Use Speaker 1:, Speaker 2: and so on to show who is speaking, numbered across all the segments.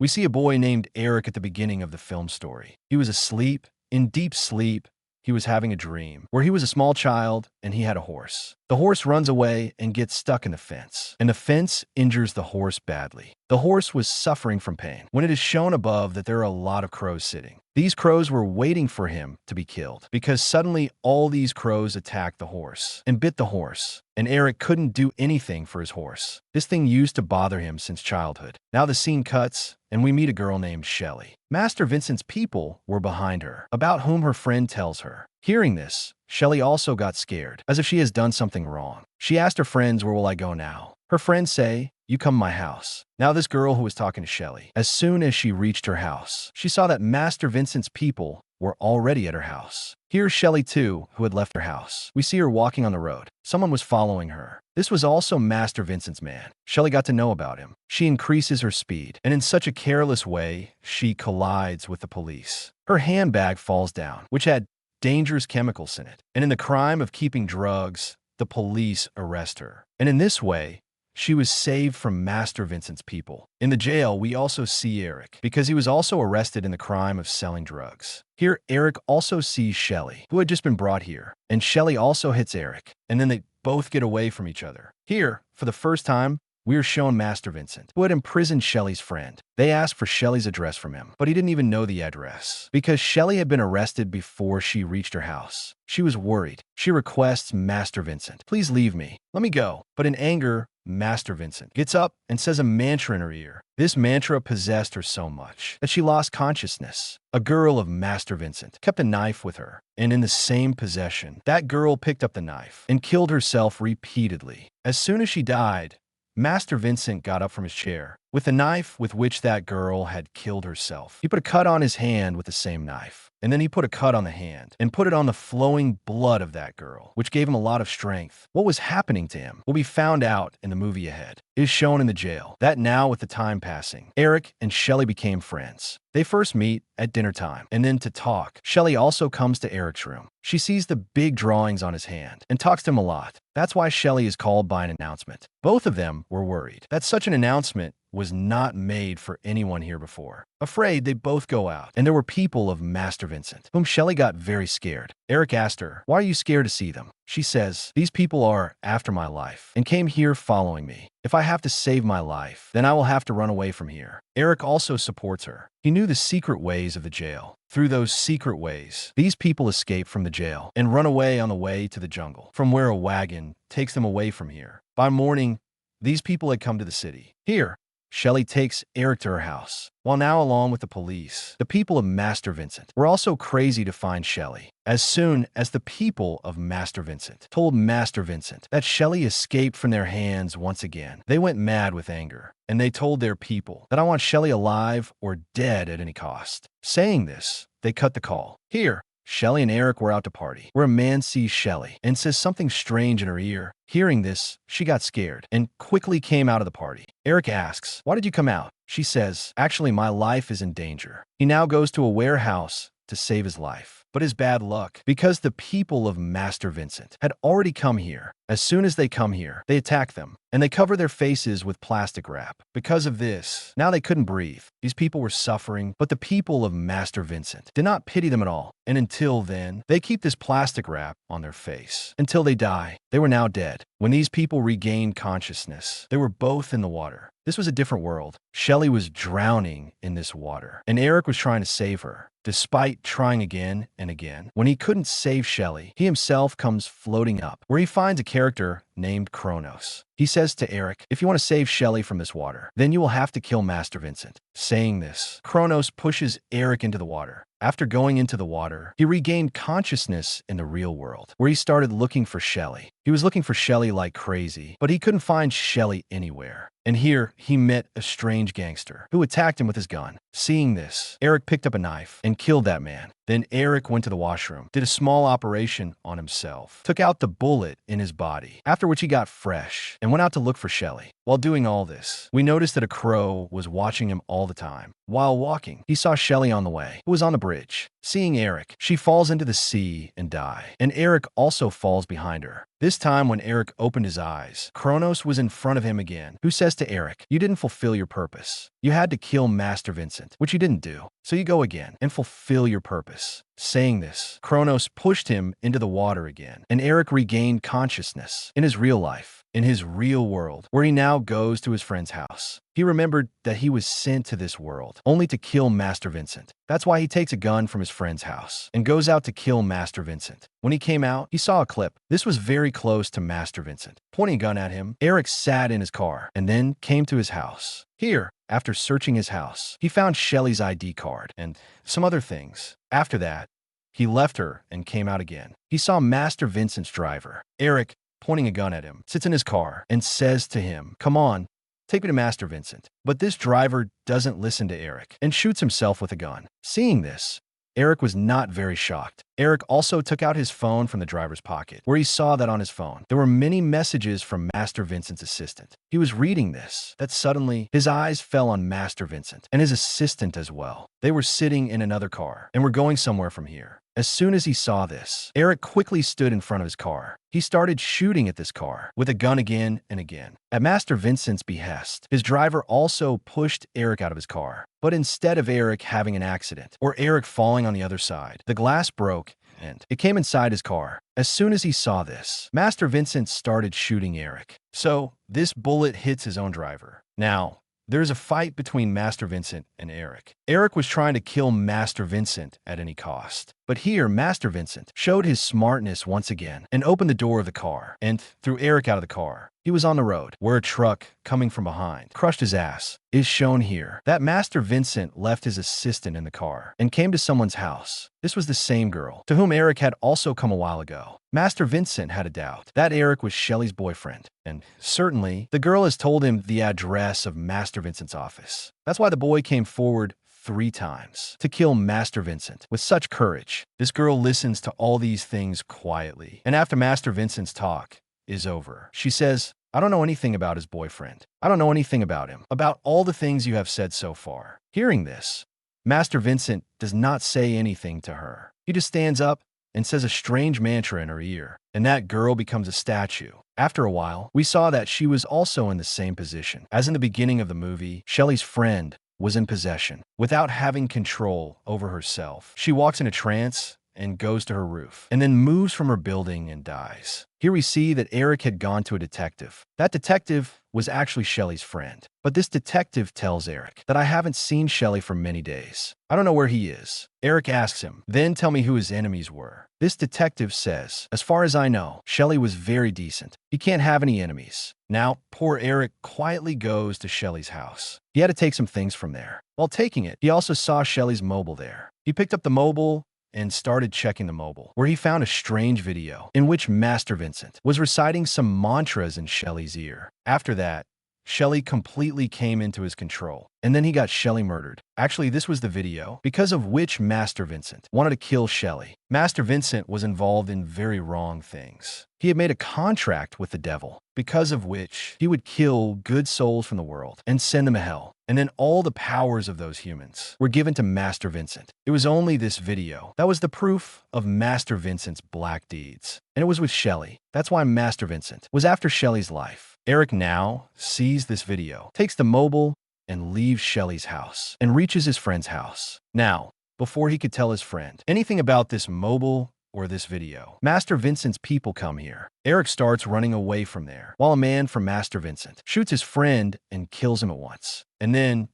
Speaker 1: We see a boy named Eric at the beginning of the film story. He was asleep, in deep sleep. He was having a dream where he was a small child and he had a horse. The horse runs away and gets stuck in the fence, and the fence injures the horse badly. The horse was suffering from pain when it is shown above that there are a lot of crows sitting. These crows were waiting for him to be killed because suddenly all these crows attacked the horse and bit the horse, and Eric couldn't do anything for his horse. This thing used to bother him since childhood. Now the scene cuts, and we meet a girl named Shelley. Master Vincent's people were behind her, about whom her friend tells her. Hearing this, Shelley also got scared, as if she has done something wrong. She asked her friends, "Where will I go now?" Her friends say, "You come to my house." Now this girl who was talking to Shelley, as soon as she reached her house, she saw that Master Vincent's people were already at her house. Here's Shelley too, who had left her house. We see her walking on the road. Someone was following her. This was also Master Vincent's man. Shelley got to know about him. She increases her speed, and in such a careless way, she collides with the police. Her handbag falls down, which had dangerous chemicals in it. And in the crime of keeping drugs, the police arrest her. And in this way, she was saved from Master Vincent's people. In the jail, we also see Eric, because he was also arrested in the crime of selling drugs. Here, Eric also sees Shelley, who had just been brought here, and Shelley also hits Eric, and then they both get away from each other. Here, for the first time, we are shown Master Vincent, who had imprisoned Shelley's friend. They asked for Shelley's address from him, but he didn't even know the address, because Shelley had been arrested before she reached her house. She was worried. She requests Master Vincent, "Please leave me. Let me go." But in anger, Master Vincent gets up and says a mantra in her ear. This mantra possessed her so much that she lost consciousness. A girl of Master Vincent kept a knife with her, and in the same possession, that girl picked up the knife and killed herself repeatedly. As soon as she died, Master Vincent got up from his chair with the knife with which that girl had killed herself. He put a cut on his hand with the same knife, and then he put a cut on the hand and put it on the flowing blood of that girl, which gave him a lot of strength. What was happening to him will be found out in the movie ahead. It is shown in the jail that now, with the time passing, Eric and Shelley became friends. They first meet at dinner time, and then to talk. Shelley also comes to Eric's room. She sees the big drawings on his hand and talks to him a lot. That's why Shelley is called by an announcement. Both of them were worried that such an announcement was not made for anyone here before. Afraid, they both go out, and there were people of Master Vincent, whom Shelley got very scared. Eric asked her, "Why are you scared to see them?" She says, "These people are after my life and came here following me. If I have to save my life, then I will have to run away from here." Eric also supports her. He knew the secret ways of the jail. Through those secret ways, these people escape from the jail and run away on the way to the jungle, from where a wagon takes them away from here. By morning, these people had come to the city. Here, Shelley takes Eric to her house. While now, along with the police, the people of Master Vincent were also crazy to find Shelley. As soon as the people of Master Vincent told Master Vincent that Shelley escaped from their hands once again, they went mad with anger, and they told their people that I want Shelley alive or dead at any cost. Saying this, they cut the call. Here, Shelley and Eric were out to party, where a man sees Shelley and says something strange in her ear. Hearing this, she got scared and quickly came out of the party. Eric asks, "Why did you come out?" She says, "Actually, my life is in danger." He now goes to a warehouse to save his life. But his bad luck, because the people of Master Vincent had already come here. As soon as they come here, they attack them, and they cover their faces with plastic wrap. Because of this, now they couldn't breathe. These people were suffering, but the people of Master Vincent did not pity them at all. And until then, they keep this plastic wrap on their face until they die. They were now dead. When these people regained consciousness, they were both in the water. This was a different world. Shelley was drowning in this water, and Eric was trying to save her. Despite trying again and again, when he couldn't save Shelley, he himself comes floating up, where he finds a character named Kronos. He says to Eric, "If you want to save Shelley from this water, then you will have to kill Master Vincent." Saying this, Kronos pushes Eric into the water. After going into the water, he regained consciousness in the real world, where he started looking for Shelley. He was looking for Shelley like crazy, but he couldn't find Shelley anywhere. And here, he met a strange gangster who attacked him with his gun. Seeing this, Eric picked up a knife and killed that man. Then Eric went to the washroom, did a small operation on himself, took out the bullet in his body, after which he got fresh and went out to look for Shelley. While doing all this, we noticed that a crow was watching him all the time. While walking, he saw Shelley on the way, who was on the bridge. Seeing Eric, she falls into the sea and dies. And Eric also falls behind her. This time when Eric opened his eyes, Kronos was in front of him again, who says to Eric, "You didn't fulfill your purpose. You had to kill Master Vincent, which you didn't do. So you go again and fulfill your purpose." Saying this, Kronos pushed him into the water again, and Eric regained consciousness in his real life, in his real world, where he now goes to his friend's house. He remembered that he was sent to this world only to kill Master Vincent. That's why he takes a gun from his friend's house and goes out to kill Master Vincent. When he came out, he saw a clip. This was very close to Master Vincent. Pointing a gun at him, Eric sat in his car and then came to his house. Here, after searching his house, he found Shelley's ID card and some other things. After that, he left her and came out again. He saw Master Vincent's driver. Eric, pointing a gun at him, sits in his car and says to him, "Come on, take me to Master Vincent." But this driver doesn't listen to Eric and shoots himself with a gun. Seeing this, Eric was not very shocked. Eric also took out his phone from the driver's pocket, where he saw that on his phone there were many messages from Master Vincent's assistant. He was reading this, that suddenly his eyes fell on Master Vincent and his assistant as well. They were sitting in another car and were going somewhere from here. As soon as he saw this, Eric quickly stood in front of his car. He started shooting at this car with a gun again and again. At Master Vincent's behest, his driver also pushed Eric out of his car. But instead of Eric having an accident or Eric falling on the other side, the glass broke and it came inside his car. As soon as he saw this, Master Vincent started shooting Eric. So this bullet hits his own driver. Now, there's a fight between Master Vincent and Eric. Eric was trying to kill Master Vincent at any cost. But here, Master Vincent showed his smartness once again and opened the door of the car and threw Eric out of the car. He was on the road, where a truck coming from behind crushed his ass. Is shown here that Master Vincent left his assistant in the car and came to someone's house. This was the same girl to whom Eric had also come a while ago. Master Vincent had a doubt that Eric was Shelley's boyfriend, and certainly the girl has told him the address of Master Vincent's office. That's why the boy came forward 3 times to kill Master Vincent with such courage. This girl listens to all these things quietly, and after Master Vincent's talk is over, she says, "I don't know anything about his boyfriend. I don't know anything about him, about all the things you have said so far." Hearing this, Master Vincent does not say anything to her. He just stands up and says a strange mantra in her ear, and that girl becomes a statue. After a while, we saw that she was also in the same position. As in the beginning of the movie, Shelley's friend was in possession, without having control over herself. She walks in a trance and goes to her roof, and then moves from her building and dies. Here we see that Eric had gone to a detective. That detective was actually Shelley's friend. But this detective tells Eric that, "I haven't seen Shelley for many days. I don't know where he is." Eric asks him, "Then tell me who his enemies were." This detective says, "As far as I know, Shelley was very decent. He can't have any enemies." Now, poor Eric quietly goes to Shelley's house. He had to take some things from there. While taking it, he also saw Shelley's mobile there. He picked up the mobile and started checking the mobile, where he found a strange video in which Master Vincent was reciting some mantras in Shelley's ear. After that, Shelley completely came into his control, and then he got Shelley murdered. Actually, this was the video because of which Master Vincent wanted to kill Shelley. Master Vincent was involved in very wrong things. He had made a contract with the devil, because of which he would kill good souls from the world and send them to hell. And then all the powers of those humans were given to Master Vincent. It was only this video that was the proof of Master Vincent's black deeds. And it was with Shelley. That's why Master Vincent was after Shelley's life. Eric now sees this video, takes the mobile, and leaves Shelley's house, and reaches his friend's house. Now, before he could tell his friend anything about this mobile or this video, Master Vincent's people come here. Eric starts running away from there, while a man from Master Vincent shoots his friend and kills him at once. And then,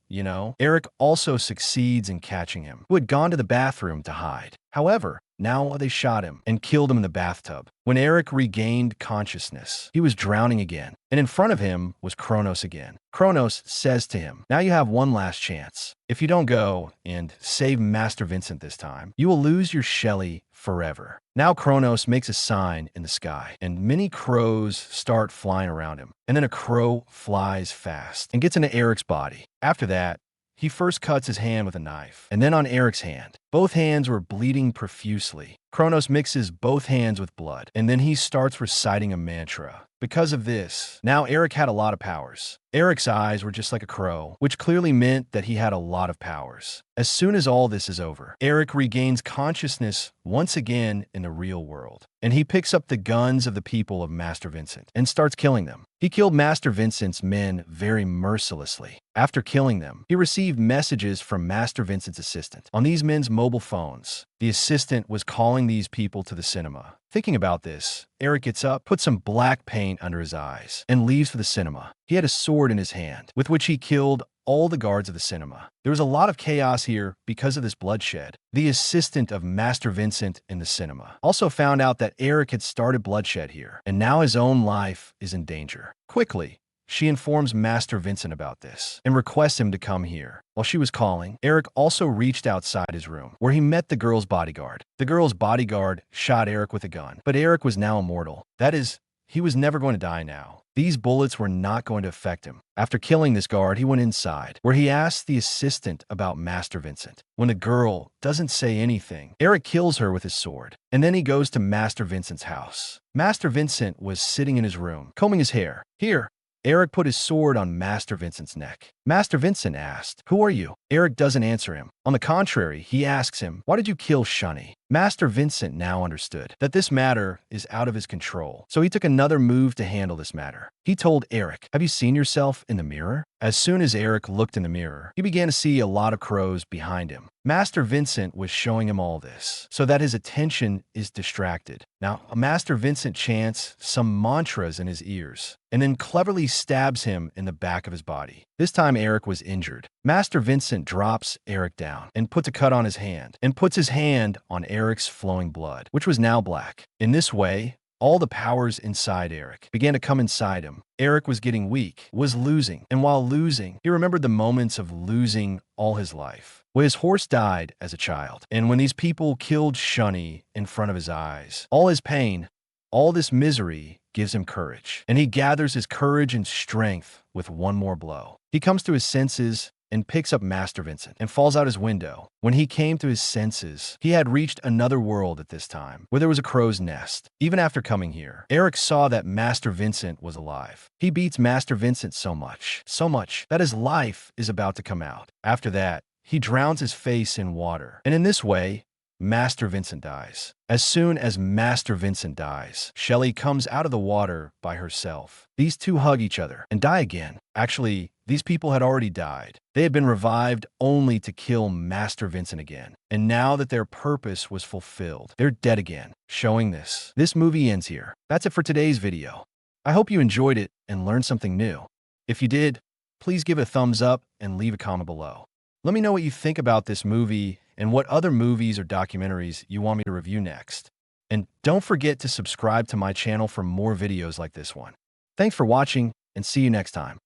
Speaker 1: Eric also succeeds in catching him, who had gone to the bathroom to hide. However, now they shot him and killed him in the bathtub. When Eric regained consciousness, he was drowning again, and in front of him was Kronos again. Kronos says to him, "Now you have one last chance. If you don't go and save Master Vincent this time, you will lose your Shelley forever." Now Kronos makes a sign in the sky, and many crows start flying around him. And then a crow flies fast and gets into Eric's body. After that, he first cuts his hand with a knife, and then on Eric's hand. Both hands were bleeding profusely. Kronos mixes both hands with blood, and then he starts reciting a mantra. Because of this, now Eric had a lot of powers. Eric's eyes were just like a crow, which clearly meant that he had a lot of powers. As soon as all this is over, Eric regains consciousness once again in the real world, and he picks up the guns of the people of Master Vincent and starts killing them. He killed Master Vincent's men very mercilessly. After killing them, he received messages from Master Vincent's assistant. On these men's mobile phones, the assistant was calling these people to the cinema. Thinking about this, Eric gets up, puts some black paint under his eyes, and leaves for the cinema. He had a sword in his hand, with which he killed all the guards of the cinema. There was a lot of chaos here because of this bloodshed. The assistant of Master Vincent in the cinema also found out that Eric had started bloodshed here, and now his own life is in danger. Quickly, she informs Master Vincent about this and requests him to come here. While she was calling, Eric also reached outside his room, where he met the girl's bodyguard. The girl's bodyguard shot Eric with a gun, but Eric was now immortal. That is, he was never going to die now. These bullets were not going to affect him. After killing this guard, he went inside, where he asked the assistant about Master Vincent. When the girl doesn't say anything, Eric kills her with his sword, and then he goes to Master Vincent's house. Master Vincent was sitting in his room, combing his hair. Here, Eric put his sword on Master Vincent's neck. Master Vincent asked, "Who are you?" Eric doesn't answer him. On the contrary, he asks him, "Why did you kill Shunny?" Master Vincent now understood that this matter is out of his control, so he took another move to handle this matter. He told Eric, "Have you seen yourself in the mirror?" As soon as Eric looked in the mirror, he began to see a lot of crows behind him. Master Vincent was showing him all this, so that his attention is distracted. Now, Master Vincent chants some mantras in his ears, and then cleverly stabs him in the back of his body. This time Eric was injured. Master Vincent drops Eric down and puts a cut on his hand, and puts his hand on Eric's flowing blood, which was now black. In this way, all the powers inside Eric began to come inside him. Eric was getting weak, was losing, and while losing, he remembered the moments of losing all his life. When his horse died as a child, and when these people killed Shunny in front of his eyes, all his pain, all this misery gives him courage, and he gathers his courage and strength with one more blow. He comes to his senses and picks up Master Vincent and falls out his window. When he came to his senses, he had reached another world at this time, where there was a crow's nest. Even after coming here, Eric saw that Master Vincent was alive. He beats Master Vincent so much, that his life is about to come out. After that, he drowns his face in water, and in this way, Master Vincent dies. As soon as Master Vincent dies, Shelley comes out of the water by herself. These two hug each other and die again. Actually, these people had already died. They had been revived only to kill Master Vincent again. And now that their purpose was fulfilled, they're dead again. Showing this movie ends here. That's it for today's video. I hope you enjoyed it and learned something new. If you did, please give it a thumbs up and leave a comment below. Let me know what you think about this movie and what other movies or documentaries you want me to review next. And don't forget to subscribe to my channel for more videos like this one. Thanks for watching, and see you next time.